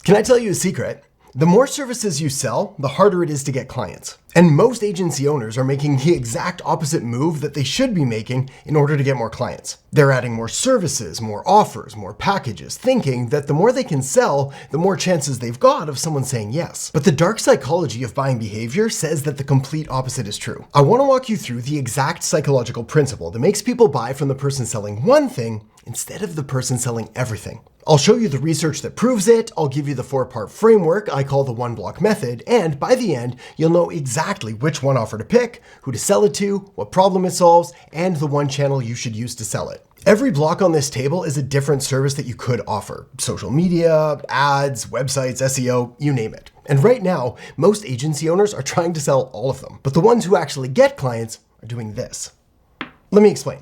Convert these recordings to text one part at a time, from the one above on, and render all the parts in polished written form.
Can I tell you a secret? The more services you sell, the harder it is to get clients. And most agency owners are making the exact opposite move that they should be making in order to get more clients. They're adding more services, more offers, more packages, thinking that the more they can sell, the more chances they've got of someone saying yes. But the dark psychology of buying behavior says that the complete opposite is true. I want to walk you through the exact psychological principle that makes people buy from the person selling one thing instead of the person selling everything. I'll show you the research that proves it, I'll give you the 4-part framework I call the one-block method, and by the end, you'll know exactly which one offer to pick, who to sell it to, what problem it solves, and the one channel you should use to sell it. Every block on this table is a different service that you could offer. Social media, ads, websites, SEO, you name it. And right now, most agency owners are trying to sell all of them, but the ones who actually get clients are doing this. Let me explain.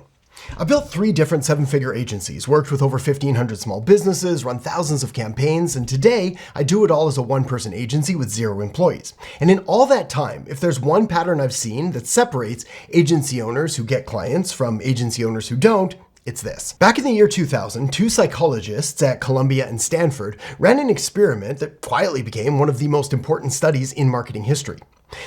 I built 3 different 7-figure agencies, worked with over 1,500 small businesses, run thousands of campaigns, and today I do it all as a one-person agency with 0 employees. And in all that time, if there's one pattern I've seen that separates agency owners who get clients from agency owners who don't, it's this. Back in the year 2000, 2 psychologists at Columbia and Stanford ran an experiment that quietly became one of the most important studies in marketing history.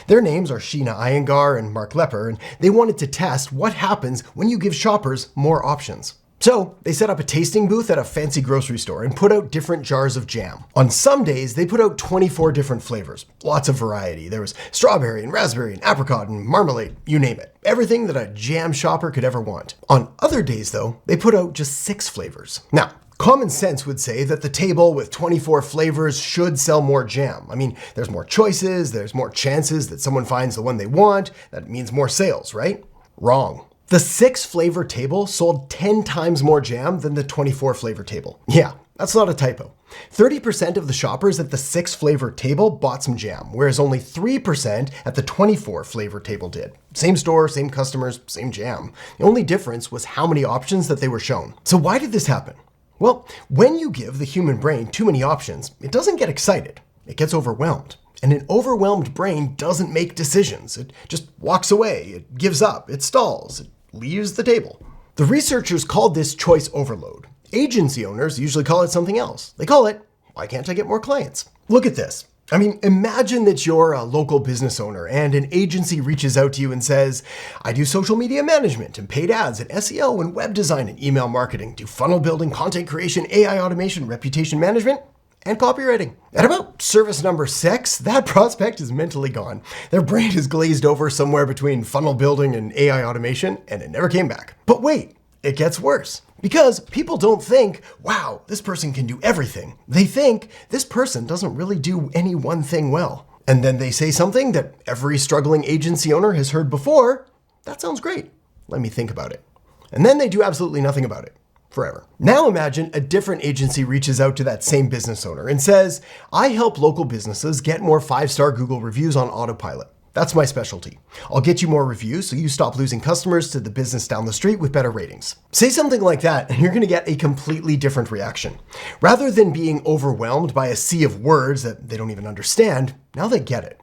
Their names are Sheena Iyengar and Mark Lepper, and they wanted to test what happens when you give shoppers more options. So they set up a tasting booth at a fancy grocery store and put out different jars of jam. On some days, they put out 24 different flavors, lots of variety. There was strawberry and raspberry and apricot and marmalade, you name it. Everything that a jam shopper could ever want. On other days, though, they put out just 6 flavors. Now, common sense would say that the table with 24 flavors should sell more jam. I mean, there's more choices, there's more chances that someone finds the one they want. That means more sales, right? Wrong. The 6-flavor table sold 10 times more jam than the 24-flavor table. Yeah, that's not a typo. 30% of the shoppers at the 6-flavor table bought some jam, whereas only 3% at the 24-flavor table did. Same store, same customers, same jam. The only difference was how many options that they were shown. So why did this happen? Well, when you give the human brain too many options, it doesn't get excited. It gets overwhelmed. And an overwhelmed brain doesn't make decisions. It just walks away, it gives up, it stalls, it leaves the table. The researchers called this choice overload. Agency owners usually call it something else. They call it, why can't I get more clients? Look at this. I mean, imagine that you're a local business owner and an agency reaches out to you and says, I do social media management and paid ads and SEO and web design and email marketing, do funnel building, content creation, AI automation, reputation management, and copywriting. At about service number 6, that prospect is mentally gone. Their brain is glazed over somewhere between funnel building and AI automation, and it never came back. But wait, it gets worse. Because people don't think, wow, this person can do everything. They think this person doesn't really do any one thing well. And then they say something that every struggling agency owner has heard before. That sounds great. Let me think about it. And then they do absolutely nothing about it. Forever. Now imagine a different agency reaches out to that same business owner and says, I help local businesses get more 5-star Google reviews on autopilot. That's my specialty. I'll get you more reviews so you stop losing customers to the business down the street with better ratings. Say something like that and you're going to get a completely different reaction. Rather than being overwhelmed by a sea of words that they don't even understand, now they get it.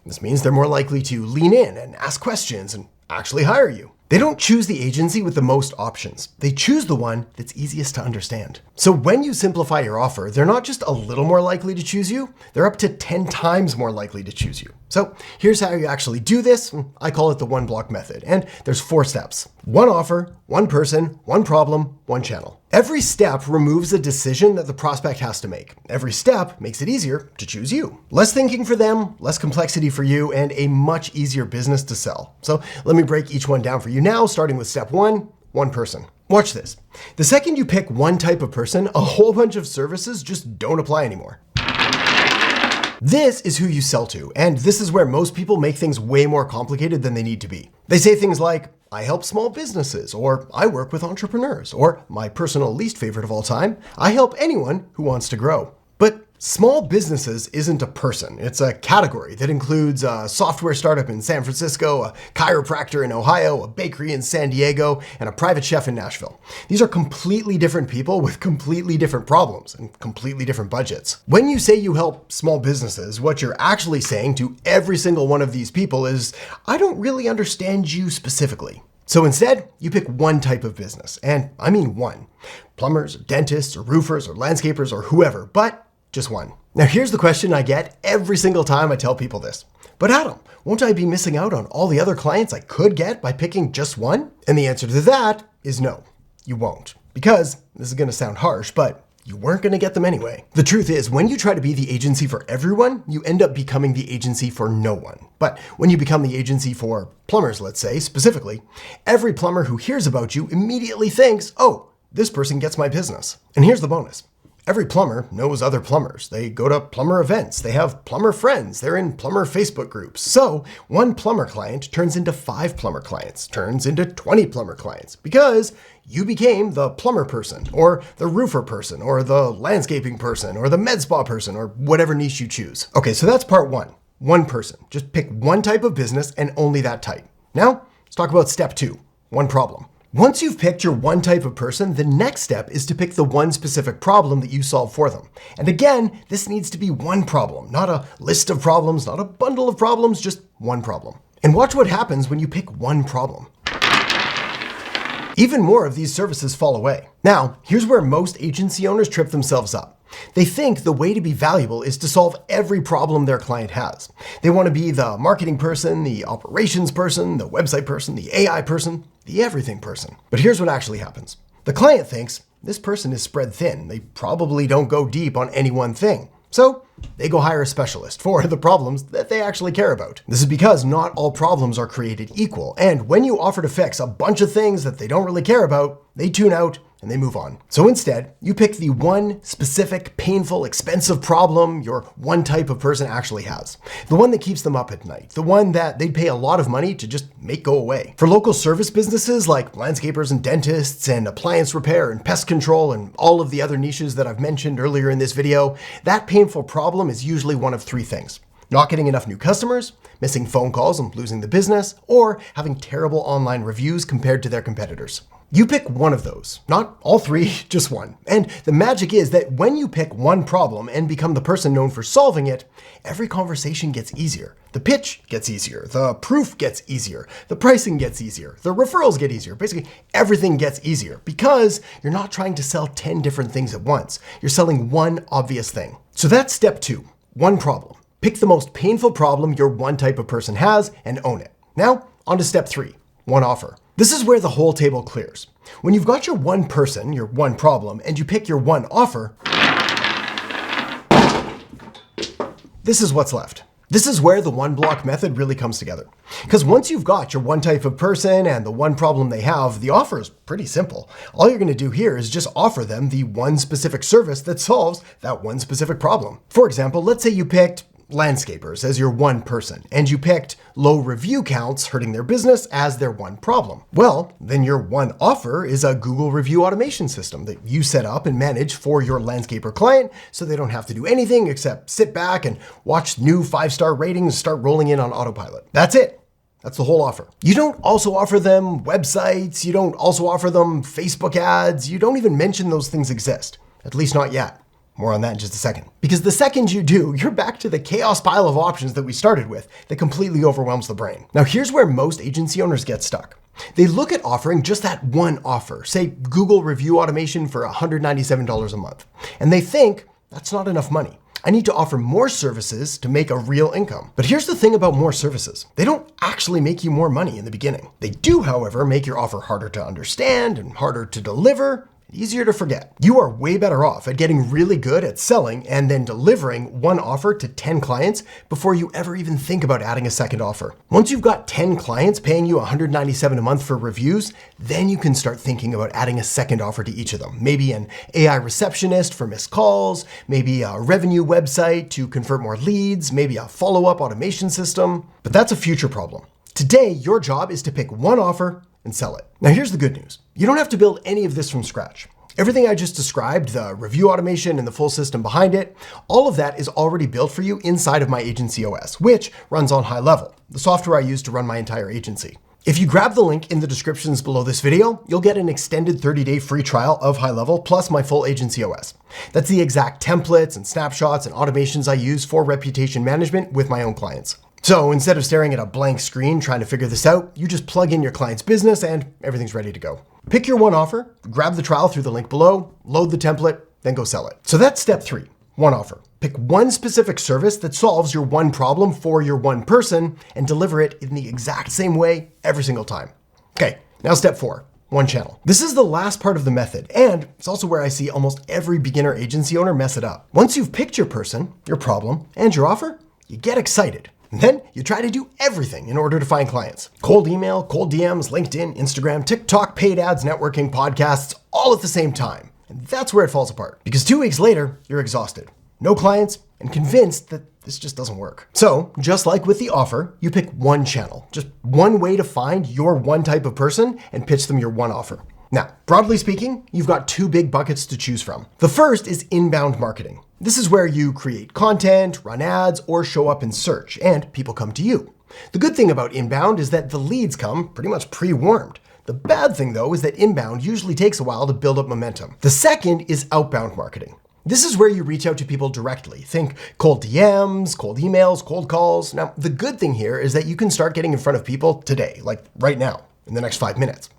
This means they're more likely to lean in and ask questions and actually hire you. They don't choose the agency with the most options. They choose the one that's easiest to understand. So when you simplify your offer, they're not just a little more likely to choose you, they're up to 10 times more likely to choose you. So here's how you actually do this. I call it the 1-block method, and there's 4 steps. 1 offer, 1 person, 1 problem, 1 channel. Every step removes a decision that the prospect has to make. Every step makes it easier to choose you. Less thinking for them, less complexity for you, and a much easier business to sell. So let me break each one down for you now, starting with step 1, 1 person. Watch this. The second you pick one type of person, a whole bunch of services just don't apply anymore. This is who you sell to, and this is where most people make things way more complicated than they need to be. They say things like, I help small businesses, or I work with entrepreneurs, or my personal least favorite of all time, I help anyone who wants to grow. But small businesses isn't a person. It's a category that includes a software startup in San Francisco, a chiropractor in Ohio, a bakery in San Diego, and a private chef in Nashville. These are completely different people with completely different problems and completely different budgets. When you say you help small businesses, what you're actually saying to every single one of these people is, I don't really understand you specifically. So instead, you pick one type of business, and I mean one. Plumbers, or dentists, or roofers, or landscapers, or whoever, but just one. Now here's the question I get every single time I tell people this. But Adam, won't I be missing out on all the other clients I could get by picking just one? And the answer to that is no, you won't. Because, this is gonna sound harsh, but you weren't gonna get them anyway. The truth is, when you try to be the agency for everyone, you end up becoming the agency for no one. But when you become the agency for plumbers, let's say, specifically, every plumber who hears about you immediately thinks, oh, this person gets my business. And here's the bonus. Every plumber knows other plumbers. They go to plumber events. They have plumber friends. They're in plumber Facebook groups. So one plumber client turns into 5 plumber clients, turns into 20 plumber clients, because you became the plumber person, or the roofer person, or the landscaping person, or the med spa person, or whatever niche you choose. Okay, so that's part one. One person. Just pick one type of business and only that type. Now, let's talk about step 2, one problem. Once you've picked your one type of person, the next step is to pick the one specific problem that you solve for them. And again, this needs to be one problem, not a list of problems, not a bundle of problems, just one problem. And watch what happens when you pick one problem. Even more of these services fall away. Now, here's where most agency owners trip themselves up. They think the way to be valuable is to solve every problem their client has. They want to be the marketing person, the operations person, the website person, the AI person, the everything person. But here's what actually happens. The client thinks this person is spread thin. They probably don't go deep on any one thing. So they go hire a specialist for the problems that they actually care about. This is because not all problems are created equal. And when you offer to fix a bunch of things that they don't really care about, they tune out and they move on. So instead, you pick the one specific, painful, expensive problem your one type of person actually has. The one that keeps them up at night. The one that they'd pay a lot of money to just make go away. For local service businesses like landscapers and dentists and appliance repair and pest control and all of the other niches that I've mentioned earlier in this video, that painful problem is usually one of 3 things. Not getting enough new customers, missing phone calls and losing the business, or having terrible online reviews compared to their competitors. You pick one of those, not all 3, just one. And the magic is that when you pick one problem and become the person known for solving it, every conversation gets easier. The pitch gets easier, the proof gets easier, the pricing gets easier, the referrals get easier. Basically, everything gets easier because you're not trying to sell 10 different things at once. You're selling one obvious thing. So that's step 2, one problem. Pick the most painful problem your one type of person has and own it. Now, on to step 3, one offer. This is where the whole table clears. When you've got your one person, your one problem, and you pick your one offer, this is what's left. This is where the one block method really comes together. Because once you've got your one type of person and the one problem they have, the offer is pretty simple. All you're going to do here is just offer them the one specific service that solves that one specific problem. For example, let's say you picked landscapers as your one person, and you picked low review counts hurting their business as their one problem. Well, then your one offer is a Google review automation system that you set up and manage for your landscaper client so they don't have to do anything except sit back and watch new 5-star ratings start rolling in on autopilot. That's it. That's the whole offer. You don't also offer them websites. You don't also offer them Facebook ads. You don't even mention those things exist, at least not yet. More on that in just a second. Because the second you do, you're back to the chaos pile of options that we started with that completely overwhelms the brain. Now here's where most agency owners get stuck. They look at offering just that one offer, say Google review automation for $197 a month, and they think that's not enough money. I need to offer more services to make a real income. But here's the thing about more services. They don't actually make you more money in the beginning. They do, however, make your offer harder to understand and harder to deliver, easier to forget. You are way better off at getting really good at selling and then delivering one offer to 10 clients before you ever even think about adding a second offer. Once you've got 10 clients paying you $197 a month for reviews, then you can start thinking about adding a second offer to each of them. Maybe an AI receptionist for missed calls, maybe a revenue website to convert more leads, maybe a follow-up automation system. But that's a future problem. Today, your job is to pick one offer and sell it. Now here's the good news. You don't have to build any of this from scratch. Everything I just described, the review automation and the full system behind it, all of that is already built for you inside of my agency OS, which runs on High Level, the software I use to run my entire agency. If you grab the link in the descriptions below this video, you'll get an extended 30-day free trial of High Level plus my full agency OS. That's the exact templates and snapshots and automations I use for reputation management with my own clients. So instead of staring at a blank screen trying to figure this out, you just plug in your client's business and everything's ready to go. Pick your one offer, grab the trial through the link below, load the template, then go sell it. So that's step 3. one offer. Pick one specific service that solves your one problem for your one person and deliver it in the exact same way every single time. Okay, now step 4. One channel. This is the last part of the method, and it's also where I see almost every beginner agency owner mess it up. Once you've picked your person, your problem, and your offer, you get excited. And then you try to do everything in order to find clients. Cold email, cold DMs, LinkedIn, Instagram, TikTok, paid ads, networking, podcasts, all at the same time. And that's where it falls apart. Because 2 weeks later, you're exhausted, no clients, and convinced that this just doesn't work. So, just like with the offer, you pick one channel, just one way to find your one type of person and pitch them your one offer. Now, broadly speaking, you've got 2 big buckets to choose from. The first is inbound marketing. This is where you create content, run ads, or show up in search, and people come to you. The good thing about inbound is that the leads come pretty much pre-warmed. The bad thing, though, is that inbound usually takes a while to build up momentum. The second is outbound marketing. This is where you reach out to people directly. Think cold DMs, cold emails, cold calls. Now, the good thing here is that you can start getting in front of people today, like right now, in the next 5 minutes.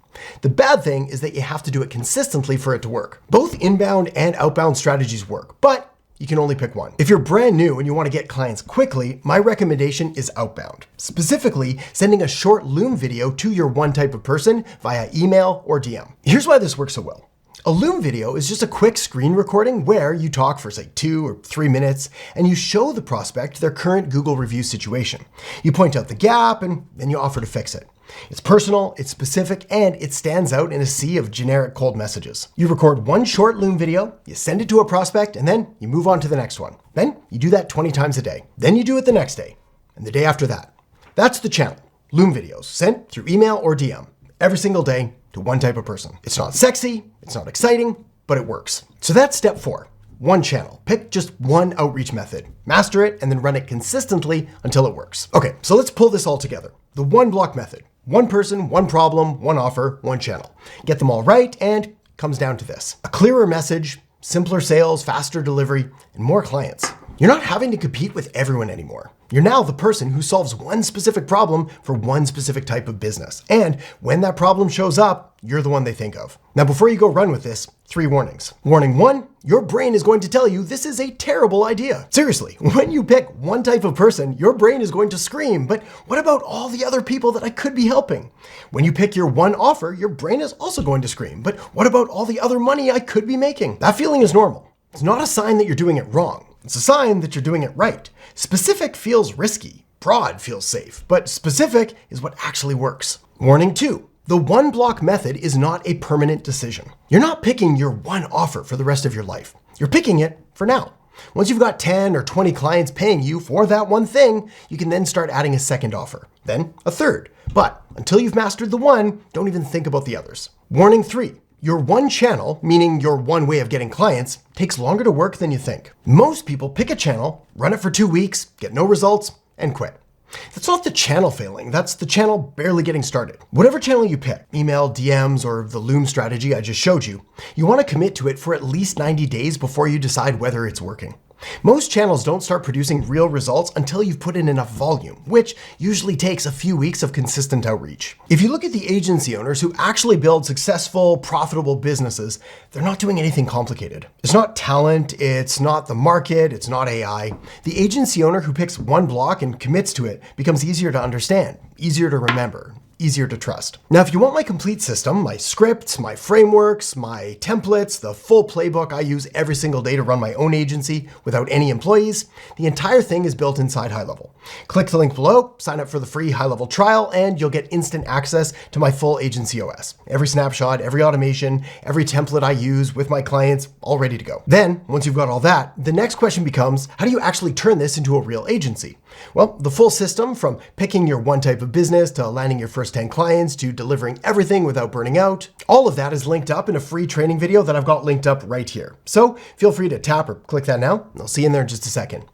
The bad thing is that you have to do it consistently for it to work. Both inbound and outbound strategies work, but you can only pick one. If you're brand new and you want to get clients quickly, my recommendation is outbound. Specifically, sending a short Loom video to your one type of person via email or DM. Here's why this works so well. A Loom video is just a quick screen recording where you talk for say 2 or 3 minutes and you show the prospect their current Google review situation. You point out the gap and then you offer to fix it. It's personal, it's specific, and it stands out in a sea of generic cold messages. You record one short Loom video, you send it to a prospect, and then you move on to the next one. Then you do that 20 times a day. Then you do it the next day, and the day after that. That's the channel. Loom videos sent through email or DM every single day to one type of person. It's not sexy, it's not exciting, but it works. So that's step 4. One channel. Pick just one outreach method. Master it and then run it consistently until it works. Okay, so let's pull this all together. The one block method. One person, one problem, one offer, one channel. Get them all right, and it comes down to this. A clearer message, simpler sales, faster delivery, and more clients. You're not having to compete with everyone anymore. You're now the person who solves one specific problem for one specific type of business. And when that problem shows up, you're the one they think of. Now, before you go run with this, 3 warnings. Warning 1, your brain is going to tell you this is a terrible idea. Seriously, when you pick one type of person, your brain is going to scream, but what about all the other people that I could be helping? When you pick your one offer, your brain is also going to scream, but what about all the other money I could be making? That feeling is normal. It's not a sign that you're doing it wrong. It's a sign that you're doing it right. Specific feels risky. Broad feels safe, but specific is what actually works. Warning 2. The one block method is not a permanent decision. You're not picking your one offer for the rest of your life. You're picking it for now. Once you've got 10 or 20 clients paying you for that one thing, you can then start adding a second offer, then a third. But until you've mastered the one, don't even think about the others. Warning 3. Your one channel, meaning your one way of getting clients, takes longer to work than you think. Most people pick a channel, run it for 2 weeks, get no results, and quit. That's not the channel failing, that's the channel barely getting started. Whatever channel you pick, email, DMs, or the Loom strategy I just showed you, you want to commit to it for at least 90 days before you decide whether it's working. Most channels don't start producing real results until you've put in enough volume, which usually takes a few weeks of consistent outreach. If you look at the agency owners who actually build successful, profitable businesses, they're not doing anything complicated. It's not talent, it's not the market, it's not AI. The agency owner who picks one block and commits to it becomes easier to understand, easier to remember, easier to trust. Now, if you want my complete system, my scripts, my frameworks, my templates, the full playbook I use every single day to run my own agency without any employees, the entire thing is built inside High Level. Click the link below, sign up for the free High Level trial, and you'll get instant access to my full agency OS. Every snapshot, every automation, every template I use with my clients, all ready to go. Then, once you've got all that, the next question becomes, how do you actually turn this into a real agency? Well, the full system, from picking your one type of business to landing your first 10 clients to delivering everything without burning out, all of that is linked up in a free training video that I've got linked up right here. So feel free to tap or click that now, and I'll see you in there in just a second.